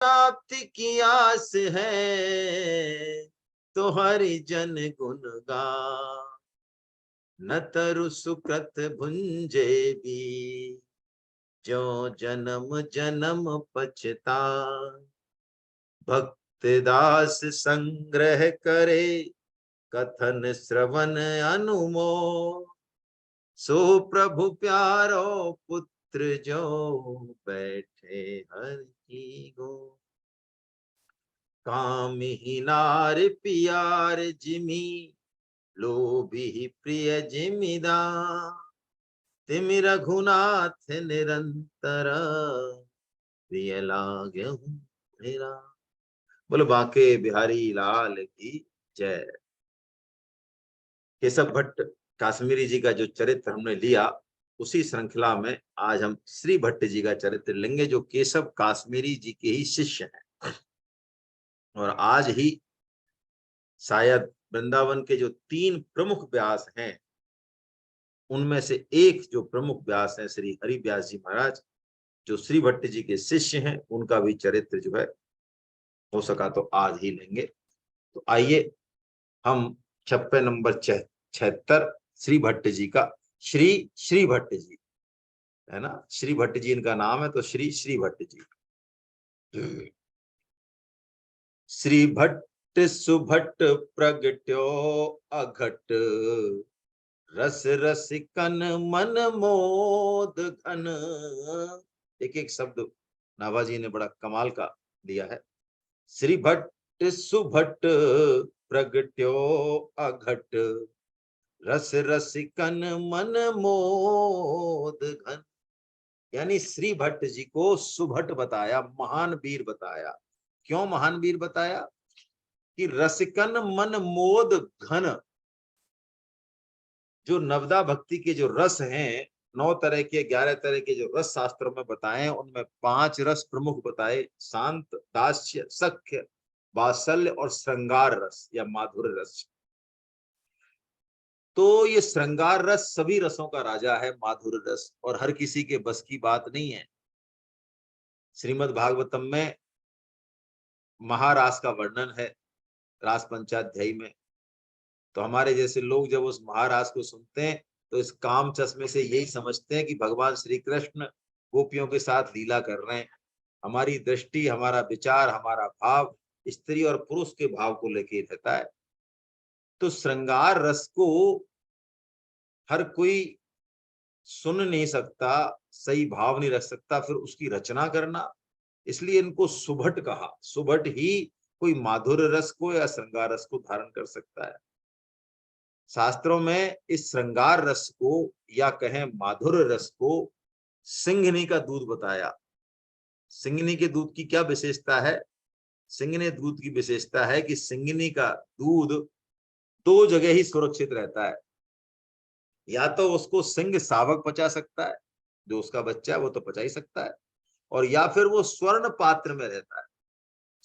प्राप्ति की आस है, तो हरि जन गुण गा। न तरु सुकृत भुंजे भी, जो जन्म जन्म पछता। भक्त दास संग्रह करे, कथन श्रवण अनुमोद। सो प्रभु प्यारो पुत्र जो, बैठे हर की गो। काम ही नार पियार जिमी, लोभी प्रिय जिमिदा। तिमि रघुनाथ निरंतर, प्रिय लागहु मेरा। बोलो बांके बिहारी लाल की जय। केशव भट्ट काश्मीरी जी का जो चरित्र हमने लिया, उसी श्रृंखला में आज हम श्री भट्ट जी का चरित्र लेंगे, जो केशव काश्मीरी जी के ही शिष्य हैं। और आज ही शायद वृंदावन के जो 3 प्रमुख व्यास हैं, उनमें से एक जो प्रमुख व्यास है श्री हरि व्यास जी महाराज, जो श्री भट्ट जी के शिष्य हैं, उनका भी चरित्र जो है हो सका तो आज ही लेंगे। तो आइए हम 56 नंबर 76 श्री भट्ट जी का, श्री भट्ट जी है ना, श्री भट्ट जी इनका नाम है, तो श्री भट्ट जी। श्री भट्ट सुभट्ट प्रगट्यो अघट, रस रसिकन मन मोद घन। एक एक शब्द नाभाजी ने बड़ा कमाल का दिया है। श्री भट्ट सुभट्ट प्रगट्यो अघट, रस रसिकन मन मोद घन। यानी श्री भट्ट जी को सुभट बताया, महान वीर बताया। क्यों महान वीर बताया? कि रसिकन मन मोद घन। जो नवदा भक्ति के जो रस हैं, 9 तरह के 11 तरह के जो रस शास्त्रों में बताए हैं, उनमें 5 रस प्रमुख बताए, शांत, दास्य, सख्य, वात्सल्य और श्रृंगार रस या माधुर्य रस। तो ये श्रृंगार रस सभी रसों का राजा है, माधुर्य रस, और हर किसी के बस की बात नहीं है। श्रीमद् भागवतम में महारास का वर्णन है, रास पंचाध्यायी में। तो हमारे जैसे लोग जब उस महारास को सुनते हैं, तो इस काम चश्मे से यही समझते हैं कि भगवान श्री कृष्ण गोपियों के साथ लीला कर रहे हैं। हमारी दृष्टि, हमारा विचार, हमारा भाव स्त्री और पुरुष के भाव को लेके रहता है। तो श्रृंगार रस को हर कोई सुन नहीं सकता, सही भाव नहीं रख सकता, फिर उसकी रचना करना, इसलिए इनको सुभट कहा। सुभट ही कोई माधुर्य रस को या श्रृंगार रस को धारण कर सकता है। शास्त्रों में इस श्रृंगार रस को या कहें माधुर्य रस को सिंघनी का दूध बताया। सिंघनी के दूध की क्या विशेषता है? सिंघनी दूध की विशेषता है कि सिंघनी का दूध 2 जगह ही सुरक्षित रहता है। या तो उसको सिंह शावक पचा सकता है, जो उसका बच्चा है वो तो पचा ही सकता है, और या फिर वो स्वर्ण पात्र में रहता है।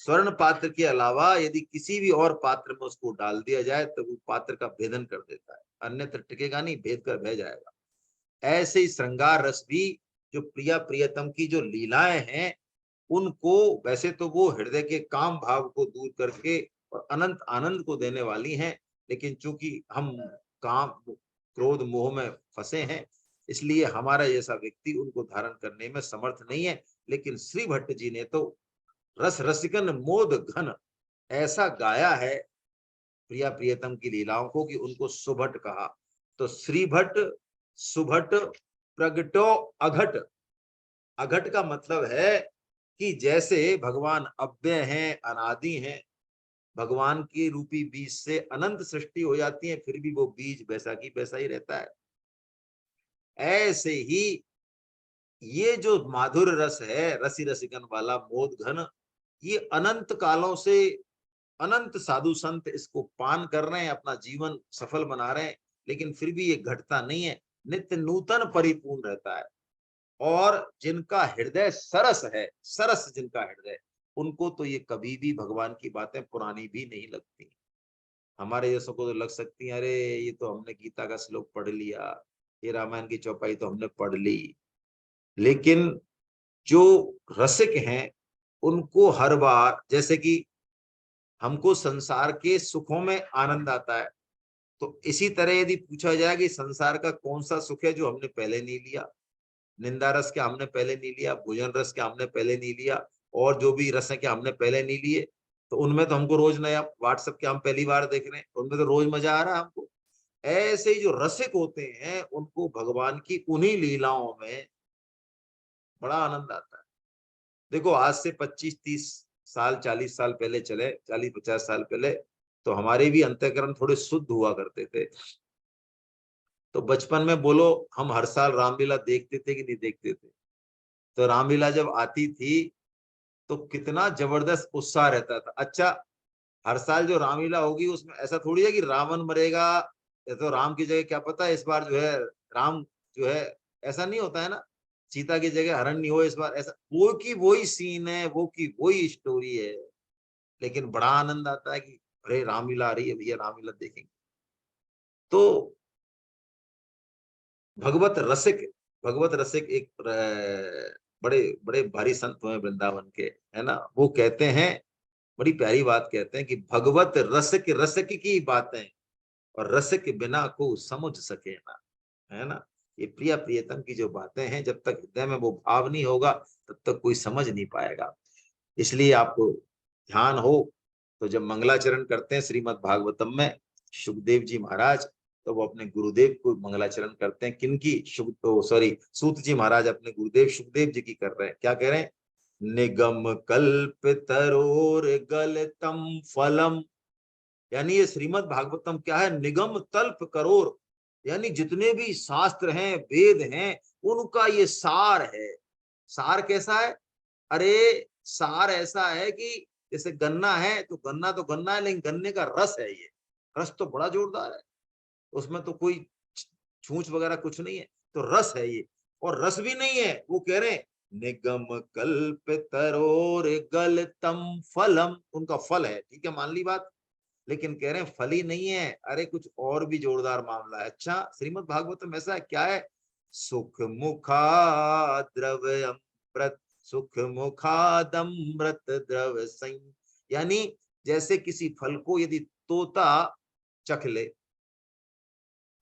स्वर्ण पात्र के अलावा यदि किसी भी और पात्र में उसको डाल दिया जाए तो वो पात्र का भेदन कर देता है, अन्यत्र टिकेगा नहीं, भेद कर बह जाएगा। ऐसे ही श्रृंगार रस भी, जो प्रिया प्रियतम की जो लीलाएं हैं, उनको वैसे तो वो हृदय के काम भाव को दूर करके और अनंत आनंद को देने वाली हैं, लेकिन चूंकि हम काम क्रोध मोह में फंसे हैं, इसलिए हमारा जैसा व्यक्ति उनको धारण करने में समर्थ नहीं है। लेकिन श्री भट्ट जी ने तो रस रसिकन मोद घन ऐसा गाया है प्रिया प्रियतम की लीलाओं को कि उनको सुभट कहा। तो श्री भट्ट सुभट प्रगटो अघट। अघट का मतलब है कि जैसे भगवान अव्यय हैं, अनादि हैं, भगवान की रूपी बीज से अनंत सृष्टि हो जाती है, फिर भी वो बीज वैसा की वैसा ही रहता है। ऐसे ही ये जो माधुर रस है, रसी रसिकन वाला मोद घन, ये अनंत कालों से अनंत साधु संत इसको पान कर रहे हैं, अपना जीवन सफल बना रहे हैं, लेकिन फिर भी ये घटता नहीं है, नित्य नूतन परिपूर्ण रहता है। और जिनका हृदय सरस है, सरस जिनका हृदय, उनको तो ये कभी भी भगवान की बातें पुरानी भी नहीं लगती। हमारे जैसों को तो लग सकती है, अरे ये तो हमने गीता का श्लोक पढ़ लिया, ये रामायण की चौपाई तो हमने पढ़ ली। लेकिन जो रसिक हैं, उनको हर बार, जैसे कि हमको संसार के सुखों में आनंद आता है, तो इसी तरह यदि पूछा जाए कि संसार का कौन सा सुख है जो हमने पहले नहीं लिया, निंदा रस क्या हमने पहले नहीं लिया, भोजन रस क्या हमने पहले नहीं लिया, और जो भी रस है क्या हमने पहले नहीं लिए, तो उनमें तो हमको रोज नया, व्हाट्सएप क्या हम पहली बार देख रहे हैं, उनमें तो रोज मजा आ रहा है हमको। ऐसे ही जो रसिक होते हैं उनको भगवान की उन्हीं लीलाओं में बड़ा आनंद आता है। देखो आज से 25-30 साल, 40 साल पहले चले, 40-50 साल पहले, तो हमारे भी अंतःकरण थोड़े शुद्ध हुआ करते थे। तो बचपन में बोलो हम हर साल रामलीला देखते थे कि नहीं देखते थे? तो रामलीला जब आती थी तो कितना जबरदस्त उत्साह रहता था। अच्छा, हर साल जो रामलीला होगी उसमें ऐसा थोड़ी है कि रावण मरेगा, या तो राम की जगह क्या पता है इस बार जो है राम जो है, ऐसा नहीं होता है ना, सीता की जगह हरण नहीं हो इस बार, ऐसा वो की वही सीन है, वो की वही स्टोरी है। लेकिन बड़ा आनंद आता है कि अरे रामलीला आ रही है भैया, रामलीला देखेंगे। तो भगवत रसिक, भगवत रसिक एक बड़े बड़े भारी संत हुए वृंदावन के, है ना, वो कहते हैं, बड़ी प्यारी बात कहते हैं कि भगवत रसिक रसिक की बातें, और रसिक बिना को समझ सके ना, है ना। ये प्रिय प्रियतम की जो बातें हैं, जब तक हृदय में वो भाव नहीं होगा तब तक कोई समझ नहीं पाएगा। इसलिए आपको ध्यान हो तो जब मंगलाचरण करते हैं श्रीमद् भागवतम में सुखदेव जी महाराज, तो वो अपने गुरुदेव को मंगलाचरण करते हैं। किनकी? सॉरी, सूत जी महाराज अपने गुरुदेव सुखदेव जी की कर रहे हैं। क्या कह रहे हैं? निगम कल्प तरोर गलतम फलम, यानी ये श्रीमद् भागवतम क्या है? निगम तल्प करोर, यानी जितने भी शास्त्र हैं, वेद हैं, उनका ये सार है। सार कैसा है? अरे सार ऐसा है कि जैसे गन्ना है तो गन्ना है, लेकिन गन्ने का रस है ये, रस तो बड़ा जोरदार है, उसमें तो कोई छूछ वगैरह कुछ नहीं है, तो रस है ये। और रस भी नहीं है, वो कह रहे हैं निगम कल्प तरोर गलतम फलम, उनका फल है, ठीक है, मान ली बात। लेकिन कह रहे हैं फल ही नहीं है, अरे कुछ और भी जोरदार मामला है। अच्छा, श्रीमद् भागवतम ऐसा है, क्या है? सुख मुखा द्रव्यमृत, सुख मुखादमृत द्रव सं, यानी जैसे किसी फल को यदि तोता चख ले,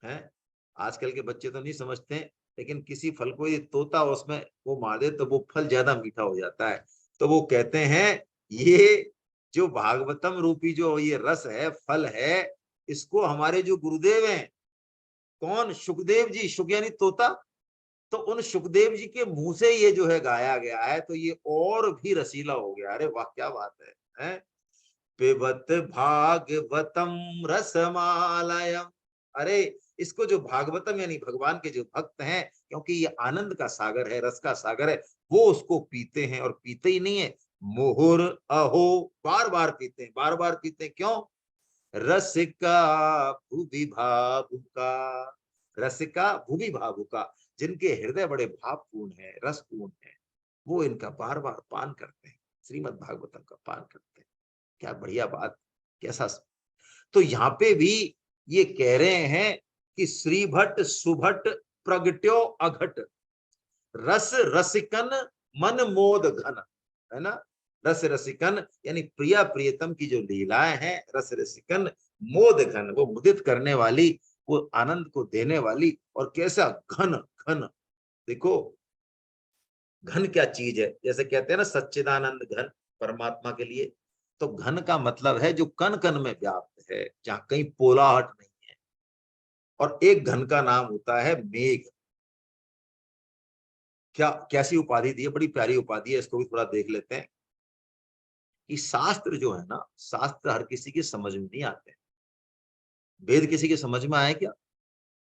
है, आजकल के बच्चे तो नहीं समझते हैं, लेकिन किसी फल को यदि तोता उसमें वो मार दे तो वो फल ज्यादा मीठा हो जाता है। तो वो कहते हैं ये जो भागवतम रूपी जो ये रस है, फल है, इसको हमारे जो गुरुदेव हैं, कौन? सुखदेव जी, सुख यानी तोता, तो उन सुखदेव जी के मुंह से ये जो है गाया गया है, तो ये और भी रसीला हो गया। अरे वाह, क्या बात है? पिबत भागवतम रसमालयम, अरे इसको जो भागवतम यानी भगवान के जो भक्त हैं, क्योंकि ये आनंद का सागर है, रस का सागर है, वो उसको पीते हैं, और पीते ही नहीं है, मुहुर अहो, बार बार पीते हैं, बार बार पीते हैं। क्यों? रसिका भूवि भावुका, रसिका भूवि भावुका, जिनके हृदय बड़े भावपूर्ण है, रसपूर्ण है, वो इनका बार बार पान करते हैं, श्रीमद् भागवतम का पान करते हैं। क्या बढ़िया बात, कैसा। तो यहाँ पे भी ये कह रहे हैं कि श्री भट्ट सुभट प्रगट्यो अघट, रस रसिकन मन मोद घन, है ना। रस रसिकन यानी प्रिया प्रियतम की जो लीलाएं हैं, रस रसिकन मोद घन, वो मुदित करने वाली, वो आनंद को देने वाली, और कैसा घन घन। देखो घन क्या चीज है, जैसे कहते हैं ना सच्चिदानंद घन, परमात्मा के लिए, तो घन का मतलब है जो कण कण में व्याप्त है, जहां कहीं पोलाहट नहीं है। और एक घन का नाम होता है मेघ। क्या कैसी उपाधि दी है, बड़ी प्यारी उपाधि है, इसको भी थोड़ा देख लेते हैं। कि शास्त्र जो है ना, शास्त्र हर किसी की समझ में नहीं आते। वेद किसी के समझ में आए क्या?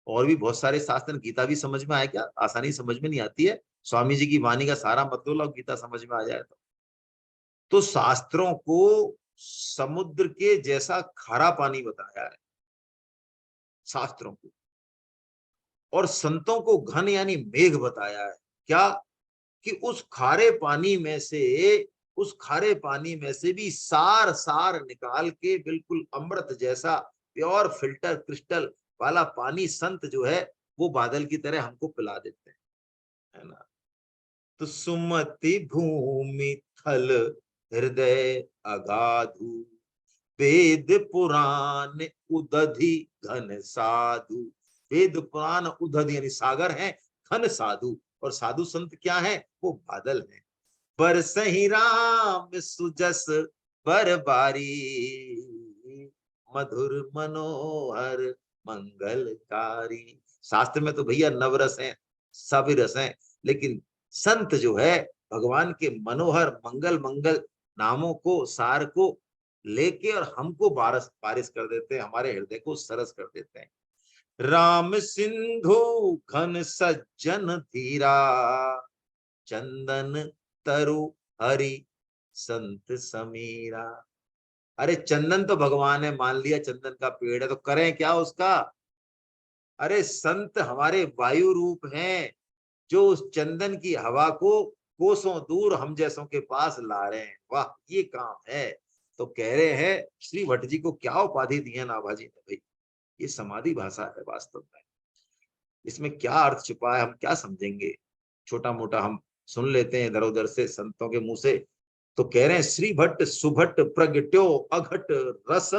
और भी बहुत सारे शास्त्र, गीता भी समझ में आए क्या? आसानी समझ में नहीं आती है। स्वामी जी की वाणी का सारा मतलब लो, गीता समझ में आ जाए तो शास्त्रों को समुद्र के जैसा खारा पानी बताया है, शास्त्रों को, और संतों को घन यानी मेघ बताया है। क्या? कि उस खारे पानी में से, उस खारे पानी में से भी सार सार निकाल के बिल्कुल अमृत जैसा प्योर फिल्टर क्रिस्टल वाला पानी संत जो है वो बादल की तरह हमको पिला देते हैं, है ना। तो सुमति भूमि थल हृदय अगाधु, वेद पुराण उदधि घन साधु। वेद पुराण उदधि यानी सागर है, घन साधु, और साधु संत क्या है, वो बादल है। बरसहि राम सुजस बरबारी, मधुर मनोहर मंगलकारी। शास्त्र में तो भैया नवरस हैं, सभी रस हैं, लेकिन संत जो है भगवान के मनोहर मंगल मंगल नामों को, सार को लेके और हमको बारिश बारिश कर देते हैं, हमारे हृदय को सरस कर देते हैं। राम सिंधु घन सज्जन धीरा, चंदन तरु हरि संत समीरा। अरे चंदन तो भगवान है, मान लिया चंदन का पेड़ है, तो करें क्या उसका। अरे संत हमारे वायु रूप हैं, जो उस चंदन की हवा को कोसों दूर हम जैसों के पास ला रहे हैं। वाह, ये काम है। तो कह रहे हैं श्री भट्ट जी को क्या उपाधि दी है नाभाजी ने भाई, ये समाधि भाषा है वास्तव में। इसमें क्या अर्थ छुपा है हम क्या समझेंगे, छोटा मोटा हम सुन लेते हैं इधर उधर से संतों के मुंह से। तो कह रहे हैं श्री भट्ट सुभट प्रगट्यो अघट रस,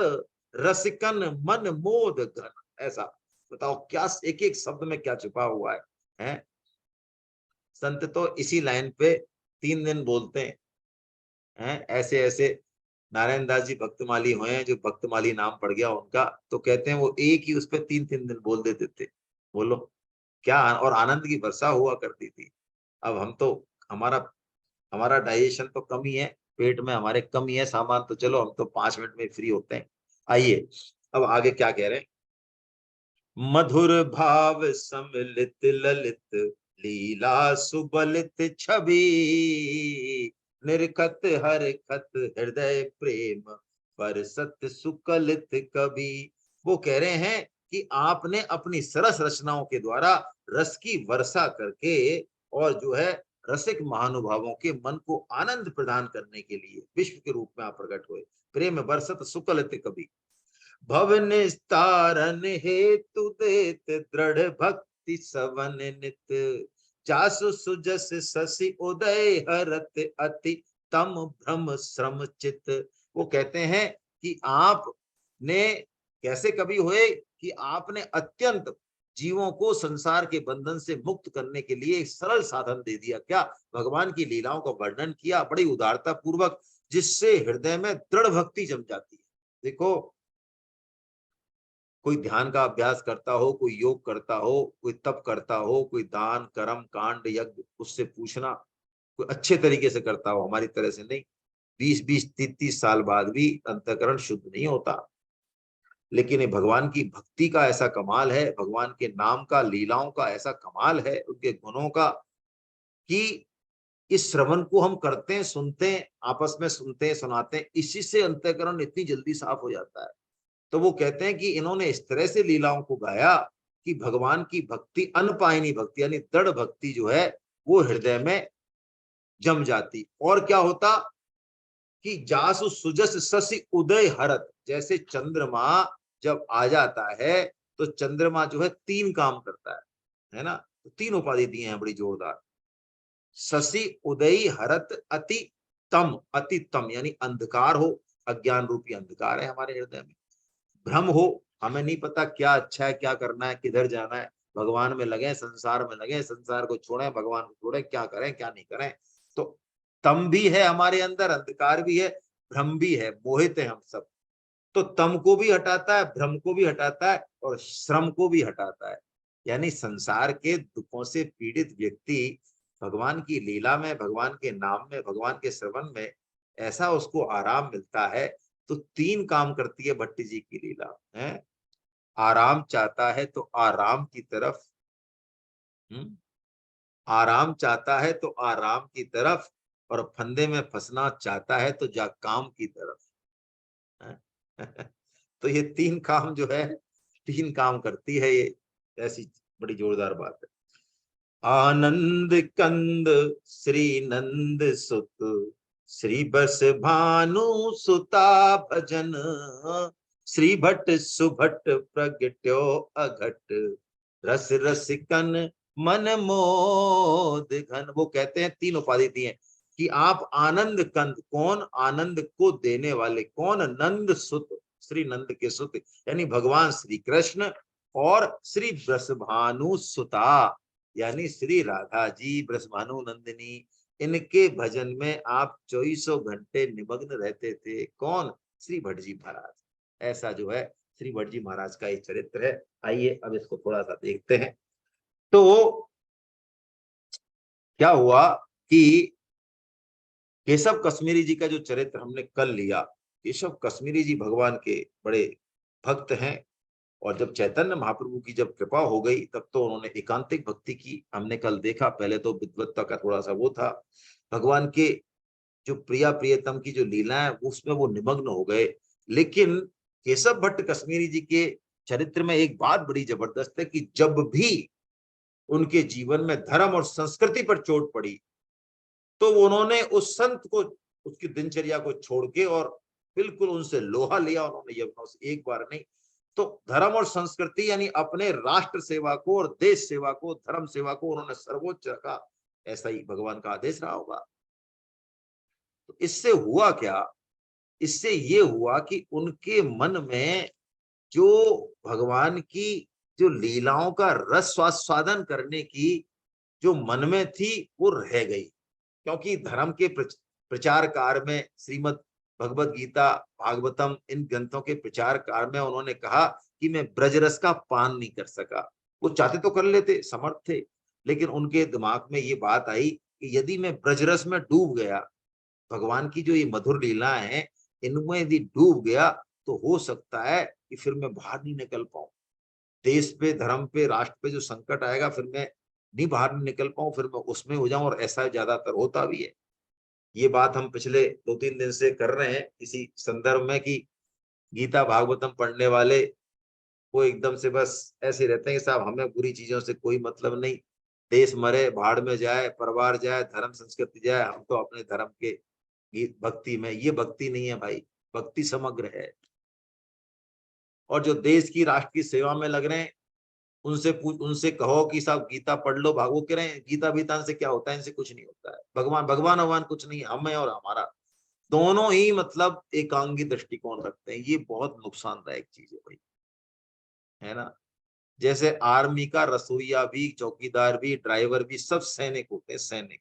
रसिकन मन मोद घन। ऐसा बताओ क्या एक एक शब्द में क्या छुपा हुआ है? संत तो इसी लाइन पे 3 दिन बोलते हैं। ऐसे ऐसे नारायण दास जी भक्तमाली हुए हैं, जो भक्तमाली नाम पड़ गया उनका, तो कहते हैं वो एक ही उस पे 3-3 दिन बोल देते थे। बोलो क्या, और आनंद की वर्षा हुआ करती थी। अब हम तो, हमारा हमारा डाइजेशन तो कम ही है, पेट में हमारे कम ही है सामान, तो चलो हम तो 5 मिनट में फ्री होते हैं। आइए अब आगे क्या कह रहे हैं। मधुर भाव सम्मिलित ललित, लीला सुबलित छवि, निर्खत हरखत हृदय प्रेम, पर सत्य सुकलित कवि। वो कह रहे हैं कि आपने अपनी सरस रचनाओं के द्वारा रस की वर्षा करके, और जो है रसिक महानुभावों के मन को आनंद प्रदान करने के लिए विश्व के रूप में आप प्रकट हुए। प्रेम बरसत सुकलित कवि, भव निस्तारण हेतु देत, दृढ़ भक्ति सवन नित, जासु सुजस शशि उदय हरत, अति तम भ्रम श्रम चित। वो कहते हैं कि आपने कैसे कवि हुए कि आपने अत्यंत जीवों को संसार के बंधन से मुक्त करने के लिए एक सरल साधन दे दिया। क्या, भगवान की लीलाओं का वर्णन किया बड़ी उदारता पूर्वक, जिससे हृदय में दृढ़ भक्ति जम जाती है। देखो, कोई ध्यान का अभ्यास करता हो, कोई योग करता हो, कोई तप करता हो, कोई दान कर्म कांड यज्ञ उससे पूछना, कोई अच्छे तरीके से करता हो, हमारी तरह से नहीं, 20-20 30-30 साल बाद भी अंतःकरण शुद्ध नहीं होता। लेकिन ये भगवान की भक्ति का ऐसा कमाल है, भगवान के नाम का, लीलाओं का ऐसा कमाल है, उनके गुणों का, कि इस श्रवण को हम करते हैं, सुनते हैं, आपस में सुनते हैं, सुनाते हैं, इसी से अंतःकरण इतनी जल्दी साफ हो जाता है। तो वो कहते हैं कि इन्होंने इस तरह से लीलाओं को गाया कि भगवान की भक्ति, अनपायनी भक्ति यानी दृढ़ भक्ति जो है वो हृदय में जम जाती। और क्या होता कि जासु सुजस शशि उदय हरत, जैसे चंद्रमा जब आ जाता है तो चंद्रमा जो है 3 काम करता है ना। तो 3 उपाधि दिए हैं बड़ी जोरदार। शशि उदयी हरत अति तम, अति तम यानी अंधकार हो, अज्ञान रूपी अंधकार है हमारे हृदय में। भ्रम हो, हमें नहीं पता क्या अच्छा है, क्या करना है, किधर जाना है, भगवान में लगे, संसार में लगे, संसार को छोड़ें, भगवान को छोड़ें, क्या करें क्या नहीं करें। तो तम भी है हमारे अंदर, अंधकार भी है, भ्रम भी है, मोहित है हम सब। तो तम को भी हटाता है, भ्रम को भी हटाता है, और श्रम को भी हटाता है। यानी संसार के दुखों से पीड़ित व्यक्ति भगवान की लीला में, भगवान के नाम में, भगवान के श्रवण में ऐसा उसको आराम मिलता है। तो 3 काम करती है भट्टी जी की लीला है। आराम चाहता है तो आराम की तरफ, आराम चाहता है तो आराम की तरफ, और फंदे में फंसना चाहता है तो जा काम की तरफ है? तो ये 3 काम जो है, 3 काम करती है ये, ऐसी बड़ी जोरदार बात है। आनंद कंद श्री नंद सुत, श्री बस भानु सुता भजन, श्री भट्ट सुभट प्रगट्यो अघट, रस रसिकन मन मोद घन। वो कहते हैं 3 उपाधि दी है कि आप आनंद कंद, कौन आनंद को देने वाले, कौन नंद सुत, श्री नंद के सुत यानी भगवान श्री कृष्ण, और श्री ब्रजभानु सुता यानी श्री राधा जी ब्रजभानु नंदिनी, इनके भजन में आप 24 घंटे निमग्न रहते थे। कौन? श्री भट्ट जी महाराज। ऐसा जो है श्री भट्ट जी महाराज का ये चरित्र है। आइए अब इसको थोड़ा सा देखते हैं। तो क्या हुआ कि केशव कश्मीरी जी का जो चरित्र हमने कल लिया, केशव कश्मीरी जी भगवान के बड़े भक्त हैं, और जब चैतन्य महाप्रभु की जब कृपा हो गई तब तो उन्होंने एकांतिक भक्ति की। हमने कल देखा, पहले तो विद्वत्ता का थोड़ा सा वो था, भगवान के जो प्रिया प्रियतम की जो लीला है उसमें वो निमग्न हो गए। लेकिन केशव भट्ट कश्मीरी जी के चरित्र में एक बात बड़ी जबरदस्त है कि जब भी उनके जीवन में धर्म और संस्कृति पर चोट पड़ी तो उन्होंने उस संत को, उसकी दिनचर्या को छोड़ के और बिल्कुल उनसे लोहा लिया उन्होंने यमुना से, एक बार नहीं। तो धर्म और संस्कृति यानी अपने राष्ट्र सेवा को और देश सेवा को, धर्म सेवा को उन्होंने सर्वोच्च रखा। ऐसा ही भगवान का आदेश रहा होगा। तो इससे हुआ क्या? इससे ये हुआ कि उनके मन में जो भगवान की जो लीलाओं का रस स्वादन करने की जो मन में थी वो रह गई। क्योंकि धर्म के प्रचार कार्य में, श्रीमद् भगवत गीता, भागवतम, इन ग्रंथों के प्रचार कार्य में उन्होंने कहा कि मैं ब्रजरस का पान नहीं कर सका। वो चाहते तो कर लेते, समर्थ थे, लेकिन उनके दिमाग में ये बात आई कि यदि मैं ब्रजरस में डूब गया, भगवान की जो ये मधुर लीलाएं हैं इनमें यदि डूब गया तो हो सकता है कि फिर मैं बाहर नहीं निकल पाऊं। देश पे, धर्म पे, राष्ट्र पे जो संकट आएगा फिर मैं नहीं बाहर नहीं निकल पाऊं, फिर मैं उसमें हो जाऊं। और ऐसा ज्यादातर होता भी है। ये बात हम पिछले 2-3 दिन से कर रहे हैं इसी संदर्भ में कि गीता भागवतम पढ़ने वाले वो एकदम से बस ऐसे रहते हैं कि साहब हमें बुरी चीजों से कोई मतलब नहीं, देश मरे भाड़ में जाए, परिवार जाए, धर्म संस्कृति जाए, हम तो अपने धर्म के गीत भक्ति में। ये भक्ति नहीं है भाई, भक्ति समग्र है। और जो देश की, राष्ट्र की सेवा में लग रहे हैं उनसे कहो कि साहब गीता पढ़ लो, भागो कह रहे हैं गीता बीता से क्या होता है, इनसे कुछ नहीं होता है। भगवान भगवान भगवान कुछ नहीं, हमें और हमारा दोनों ही मतलब एकांगी दृष्टिकोण रखते हैं। ये बहुत नुकसानदायक चीज है भाई, है ना। जैसे आर्मी का रसोईया भी, चौकीदार भी, ड्राइवर भी सब सैनिक होते हैं। सैनिक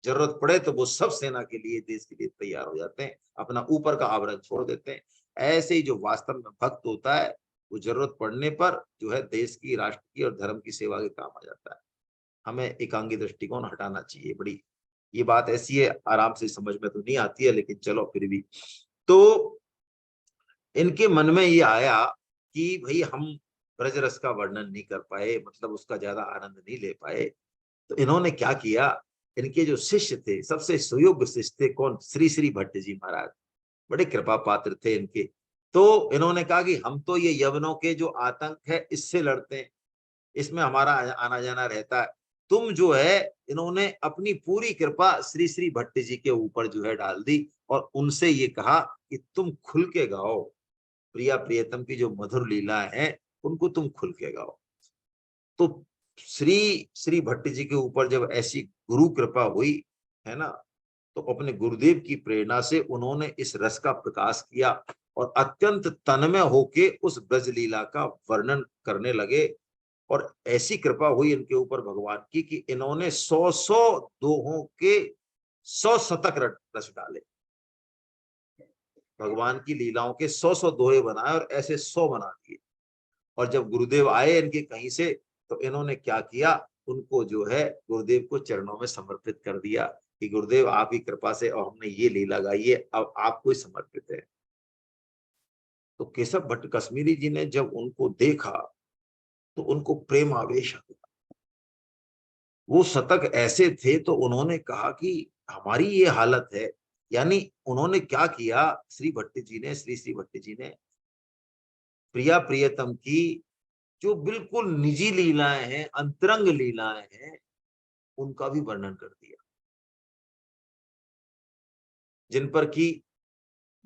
जरूरत पड़े तो वो सब सेना के लिए, देश के लिए तैयार हो जाते हैं, अपना ऊपर का आवरण छोड़ देते हैं। ऐसे ही जो वास्तव में भक्त होता है वो जरूरत पड़ने पर जो है देश की, राष्ट्र की और धर्म की सेवा के काम आ जाता है। हमें एकांगी दृष्टिकोण हटाना चाहिए। बड़ी ये बात ऐसी है, आराम से समझ में तो नहीं आती है, लेकिन चलो फिर भी। तो इनके मन में ये आया कि भाई हम ब्रजरस का वर्णन नहीं कर पाए, मतलब उसका ज्यादा आनंद नहीं ले पाए। तो इन्होंने क्या किया, इनके जो शिष्य थे, सबसे सुयोग्य शिष्य थे, कौन? श्री श्री भट्ट जी महाराज, बड़े कृपा पात्र थे इनके। तो इन्होंने कहा कि हम तो ये यवनों के जो आतंक है इससे लड़ते हैं, इसमें हमारा आना जाना रहता है। तुम जो है, इन्होंने अपनी पूरी कृपा श्री श्री भट्ट जी के ऊपर जो है डाल दी और उनसे ये कहा कि तुम खुल के गाओ, प्रिया प्रियतम की जो मधुर लीला है उनको तुम खुल के गाओ। तो श्री श्री भट्ट जी के ऊपर जब ऐसी गुरु कृपा हुई, है ना, तो अपने गुरुदेव की प्रेरणा से उन्होंने इस रस का प्रकाश किया और अत्यंत तन्मय होके उस ब्रज लीला का वर्णन करने लगे। और ऐसी कृपा हुई इनके ऊपर भगवान की कि इन्होंने 100 दोहों के 100 शतक रच डाले। भगवान की लीलाओं के 100 दोहे बनाए और ऐसे 100 बना दिए। और जब गुरुदेव आए इनके कहीं से, तो इन्होंने क्या किया, उनको जो है गुरुदेव को चरणों में समर्पित कर दिया कि गुरुदेव आप ही कृपा से और हमने ये लीला गाई है, अब आपको ही समर्पित है। तो केशव भट्ट कश्मीरी जी ने जब उनको देखा तो उनको प्रेम आवेश आ गया। वो शतक ऐसे थे तो उन्होंने कहा कि हमारी ये हालत है। यानी उन्होंने क्या किया, श्री भट्ट जी ने, श्री श्री भट्ट जी ने प्रिया प्रियतम की जो बिल्कुल निजी लीलाएं हैं, अंतरंग लीलाएं हैं, उनका भी वर्णन कर दिया, जिन पर की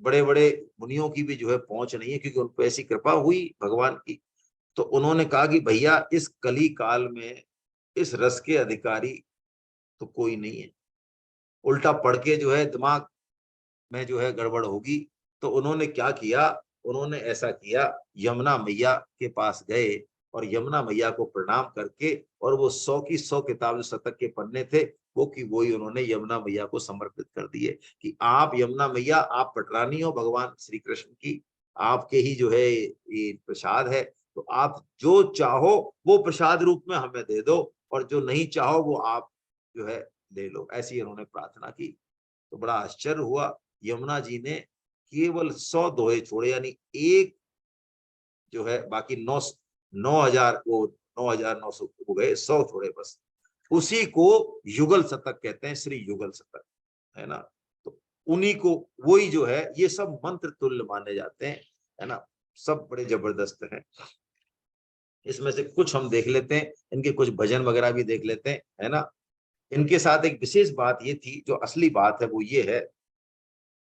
बड़े बड़े मुनियों की भी जो है पहुंच नहीं है, क्योंकि उन पर ऐसी कृपा हुई भगवान की। तो उन्होंने कहा कि भैया इस कली काल में इस रस के अधिकारी तो कोई नहीं है। उल्टा पढ़ के जो है दिमाग में जो है गड़बड़ होगी। तो उन्होंने क्या किया, उन्होंने ऐसा किया, यमुना मैया के पास गए और यमुना मैया को प्रणाम करके, और वो 100 की 100 किताब जो शतक के पन्ने थे वो की वही उन्होंने यमुना मैया को समर्पित कर दिए कि आप यमुना मैया, आप पटरानी हो भगवान श्री कृष्ण की, आपके ही जो है ये प्रसाद है, तो आप जो चाहो वो प्रसाद रूप में हमें दे दो, और जो नहीं चाहो वो आप जो है ले लो। ऐसी उन्होंने प्रार्थना की। तो बड़ा आश्चर्य हुआ, यमुना जी ने केवल 100 दोहे छोड़े, यानी एक जो है, बाकी 9,000 वो 9,900 हो गए, 100 छोड़े बस। उसी को युगल शतक कहते हैं, श्री युगल शतक, है ना। तो उन्हीं को, वही जो है, ये सब मंत्र तुल्य माने जाते हैं, है ना। सब बड़े जबरदस्त हैं। इसमें से कुछ हम देख लेते हैं, इनके कुछ भजन वगैरह भी देख लेते हैं, है ना। इनके साथ एक विशेष बात ये थी, जो असली बात है वो ये है,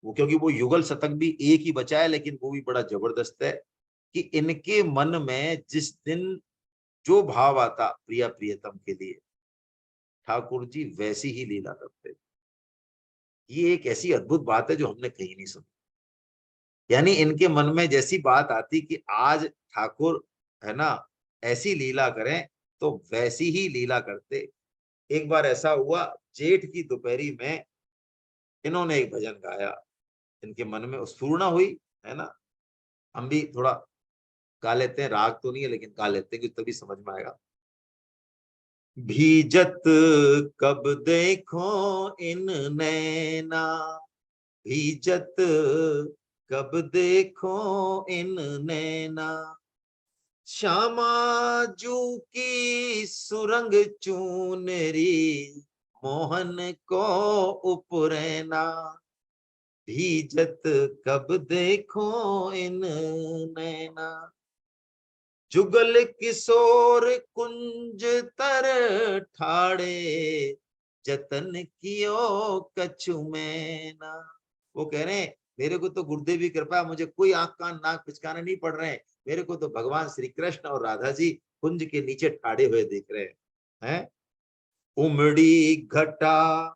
वो क्योंकि वो युगल शतक भी एक ही बचा है, लेकिन वो भी बड़ा जबरदस्त है कि इनके मन में जिस दिन जो भाव आता प्रिया प्रियतम के लिए, ठाकुर जी वैसी ही लीला करते। ये एक ऐसी अद्भुत बात है जो हमने कहीं नहीं सुनी। यानी इनके मन में जैसी बात आती कि आज ठाकुर, है ना, ऐसी लीला करें, तो वैसी ही लीला करते। एक बार ऐसा हुआ, जेठ की दोपहरी में इन्होंने एक भजन गाया, इनके मन में स्फुरणा हुई, है ना। हम भी थोड़ा गा लेते हैं, राग तो नहीं है लेकिन गा लेते हैं कि तभी समझ में आएगा। भीजत कब देखो इन नैना, भीजत कब देखो इन नैना, श्यामा जू की सुरंग चूनरी, मोहन को उपरैना, भीजत कब देखो इन नैना, जुगल किशोर कुंज तर ठाड़े, जतन कियो कछु मैना। वो कह रहे हैं, मेरे को तो गुरुदेव की कृपा, मुझे कोई आंख कान नाक पिचकाने नहीं पड़ रहे हैं, मेरे को तो भगवान श्री कृष्ण और राधा जी कुंज के नीचे ठाड़े हुए दिख रहे हैं। उमड़ी घटा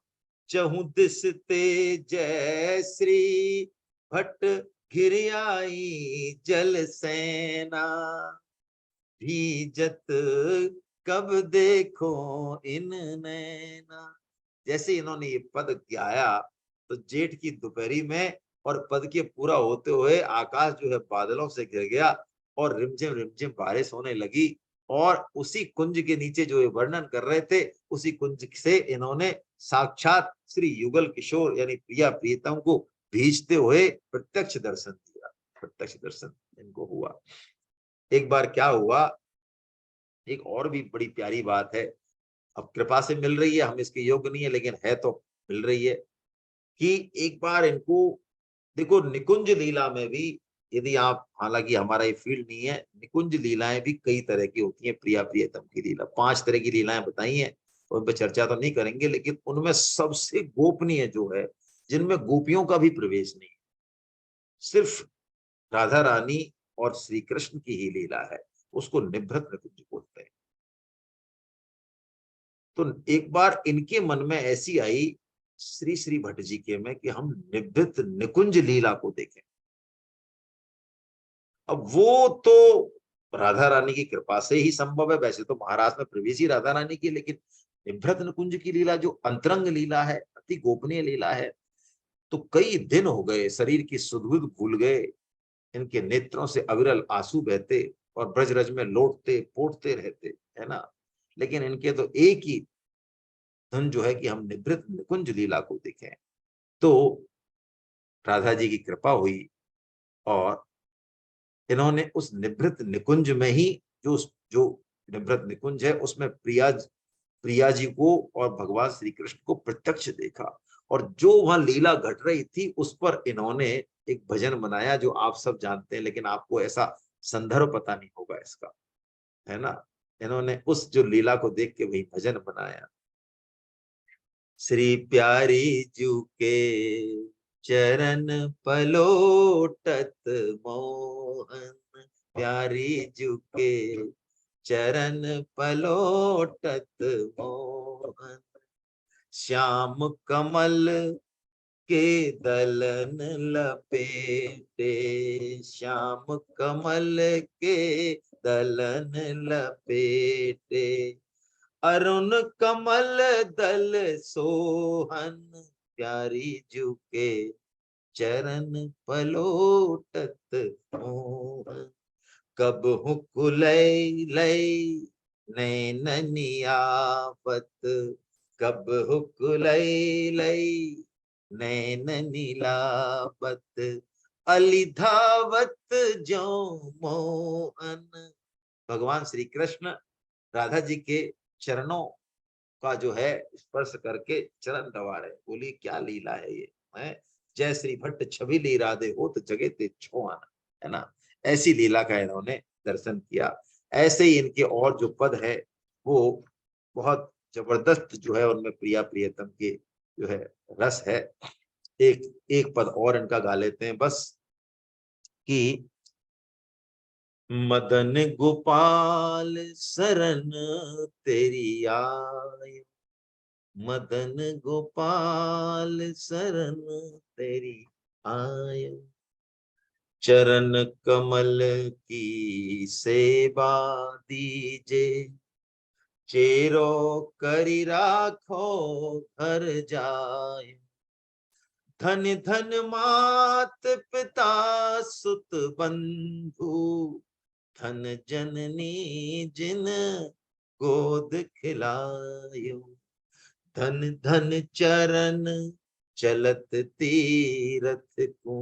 चहु दिस ते जय श्री, भट्ट घिर आई जल सेना, भीजत कब देखो इन नैना। जैसे इन्होंने ये पद गाया, तो जेठ की दोपहरी में और पद के पूरा होते हुए आकाश जो है बादलों से घिर गया, और रिमझिम रिमझिम बारिश होने लगी, और उसी कुंज के नीचे जो ये वर्णन कर रहे थे, उसी कुंज से इन्होंने साक्षात श्री युगल किशोर यानी प्रिया प्रियतम को भीजते हुए प्रत्यक्ष दर्शन दिया। प्रत्यक्ष दर्शन इनको हुआ। एक बार क्या हुआ, एक और भी बड़ी प्यारी बात है, अब कृपा से मिल रही है, हम इसके योग्य नहीं है लेकिन है तो मिल रही है, कि एक बार इनको देखो, निकुंज लीला में भी, यदि आप, हालांकि हमारा ये फील्ड नहीं है, निकुंज लीलाएं भी कई तरह की होती हैं। प्रिया प्रियतम की लीला 5 तरह की लीलाएं बताई हैं, उन पर चर्चा तो नहीं करेंगे, लेकिन उनमें सबसे गोपनीय जो है, जिनमें गोपियों का भी प्रवेश नहीं, सिर्फ राधा रानी और श्री कृष्ण की ही लीला है, उसको निभृत निकुंज बोलते हैं। तो एक बार इनके मन में ऐसी आई, श्री श्री भट्ट जी के में, कि हम निभृत निकुंज लीला को देखें। अब वो तो राधा रानी की कृपा से ही संभव है, वैसे तो महाराज में प्रवेश ही राधा रानी की, लेकिन निभृत निकुंज की लीला जो अंतरंग लीला है, अति गोपनीय लीला है, तो कई दिन हो गए, शरीर की सुध-बुध भूल गए, इनके नेत्रों से अविरल आंसू बहते और ब्रज रज में लौटते पोटते रहते, है ना। लेकिन इनके तो एक ही धन जो है कि हम निभृत निकुंज लीला को देखें। तो राधा जी की कृपा हुई, और इन्होंने उस निभृत निकुंज में ही, जो निभृत निकुंज है उसमें प्रिया जी को और भगवान श्री कृष्ण को प्रत्यक्ष देखा, और जो वहां लीला घट रही थी उस पर इन्होंने एक भजन बनाया, जो आप सब जानते हैं, लेकिन आपको ऐसा संदर्भ पता नहीं होगा इसका, है ना। इन्होंने उस जो लीला को देख के वही भजन बनाया। श्री प्यारी जू के चरण पलोटत मोहन, प्यारी जू के चरण पलोटत मोहन, श्याम कमल के दलन लपेटे, श्याम कमल के दलन लपेटे, अरुण कमल दल सोहन, प्यारी झुके चरण पलोटत मोहन, कब हुकुलई लई नैननियावत, कब हुकुलई लई नैन नीलावत, अली धावत जो मोहन। भगवान श्री कृष्ण राधा जी के चरणों का जो है स्पर्श करके चरण दबा रहे। बोली क्या लीला है ये, है जय श्री भट्ट छवि ली राधे हो तो जगे ते छोआना, है ना। ऐसी लीला का इन्होंने दर्शन किया। ऐसे ही इनके और जो पद है वो बहुत जबरदस्त जो है, उनमें प्रिया प्रियतम के जो है रस है। एक एक पद और इनका गा लेते हैं बस, कि मदन गोपाल शरण तेरी आय, मदन गोपाल शरण तेरी आय, चरण कमल की सेवा दीजे, चेरो करी राखो घर जाय, धन धन मात पिता सुत बंधु, धन जननी जिन गोद खिलायो, धन धन चरण चलत तीरथ को,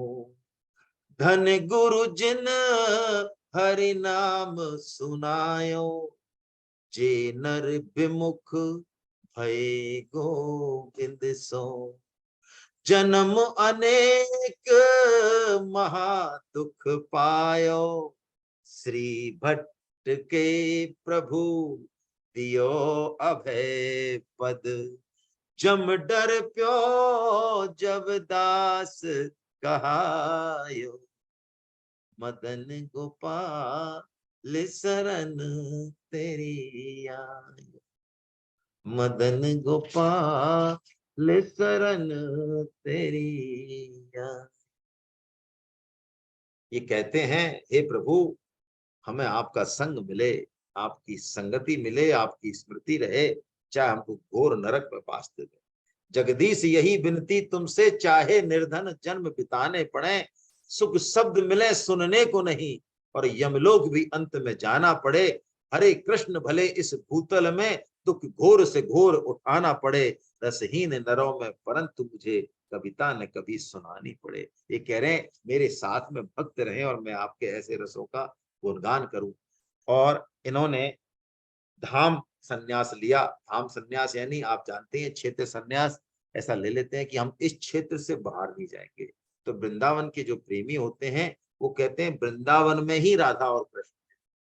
धन गुरु जिन हरि नाम सुनायो, जे नर विमुख भय गोविंद सो, जन्म अनेक महा दुख पायो, श्री भट्ट के प्रभु दियो अभय पद, जम डर प्यो जब दास कहायो, मदन गोपाल शरण तेरी आय, मदन गोपाल शरण तेरी आय। ये कहते हैं हे प्रभु, हमें आपका संग मिले, आपकी संगति मिले, आपकी स्मृति रहे, चाहे हमको घोर नरक में पास दे दे। जगदीश यही विनती तुमसे, चाहे निर्धन जन्म बिताने पड़े, सुख शब्द मिले सुनने को नहीं, और यमलोक भी अंत में जाना पड़े, हरे कृष्ण भले इस भूतल में दुख घोर से घोर उठाना पड़े, रसहीन नरों में परंतु मुझे कविता न कभी सुनानी पड़े। ये कह रहे हैं मेरे साथ में भक्त रहे और मैं आपके ऐसे रसों का गुणगान करूं। और इन्होंने धाम संन्यास लिया। धाम संन्यास यानी आप जानते हैं क्षेत्र संन्यास, ऐसा ले लेते हैं कि हम इस क्षेत्र से बाहर नहीं जाएंगे। तो वृंदावन के जो प्रेमी होते हैं वो कहते हैं वृंदावन में ही राधा और कृष्ण,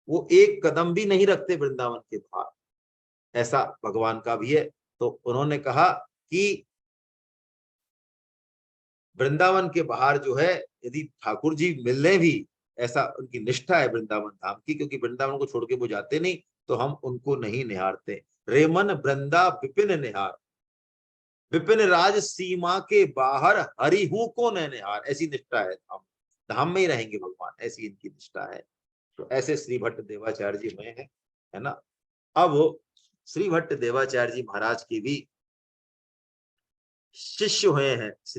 वो एक कदम भी नहीं रखते वृंदावन के बाहर, ऐसा भगवान का भी है। तो उन्होंने कहा कि वृंदावन के बाहर जो है यदि ठाकुर जी मिलने भी, ऐसा उनकी निष्ठा है वृंदावन धाम की, क्योंकि वृंदावन को छोड़ के वो जाते नहीं, तो हम उनको नहीं निहारते। रेमन वृंदा विपिन निहार, विपिन राज सीमा के बाहर हरिहू को न निहार, ऐसी निष्ठा है। धाम धाम में ही रहेंगे भगवान, ऐसी इनकी निष्ठा है। तो ऐसे श्री भट्ट देवाचार्य जी में है ना। अब श्री भट्ट देवाचार्य जी महाराज के भी शिष्य हुए हैं।